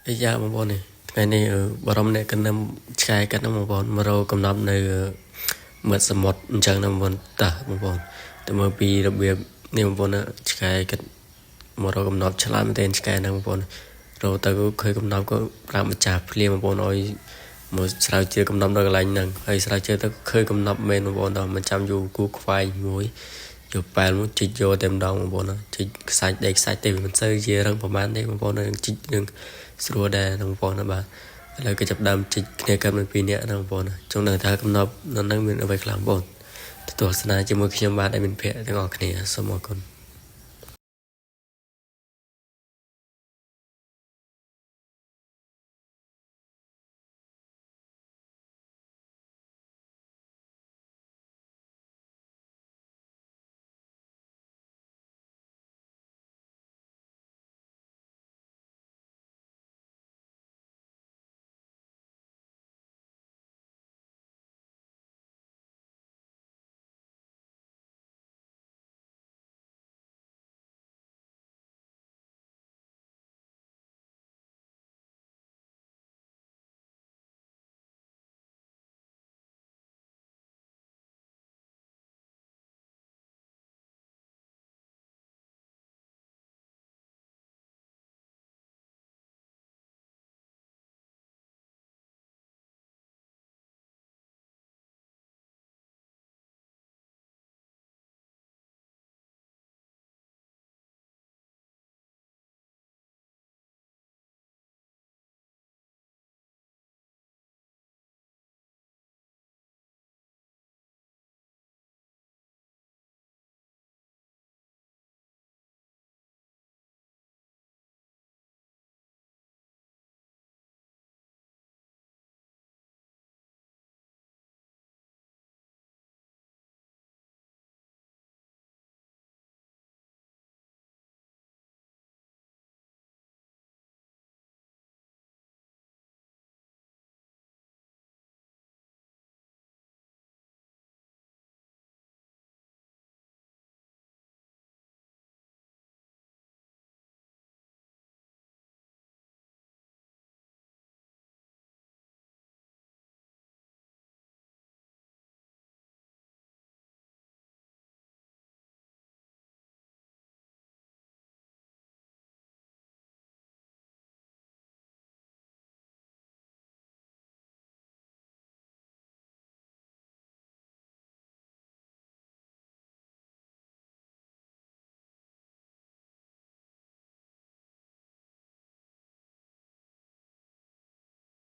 dạ một bọn này ngày này ở bà rồng này cần năm trai cần năm một bọn mà rồi cầm năm này mượt sầm một chẳng năm bọn ta một bọnแต่เมื่อปีระเบียบนี่một bọnนะtrai cần mà rồi cầm nămฉลาดเป็นtrai năm một bọn rồi taก็เคยcầm nămก็รำมาจับเรียนmột bọn nói một sao chơi cầm năm rồi lại nằng hay sao chơi taเคยcầm năm men một bọn đóมันจำอยู่กูควายมวยอยู่แปลงมันจิตโยเต็มดองmột bọnนะจิตสายเด็กสายเต็มมันเซอร์เยอะเรื่องประมาณนี้một bọnนั้นจิตนึงสรัวแดงmột bọnนะบ้าแล้วก็จับดำจิตในการเป็นปีเนี้ยmột bọnนะจงหนังท้ากำนับนั่งนั่งเป็นเอาไปกลางบ่นตัวสนาจะมือขยมบาดได้เป็นเพะทั้งออกเนี่ยสมองคน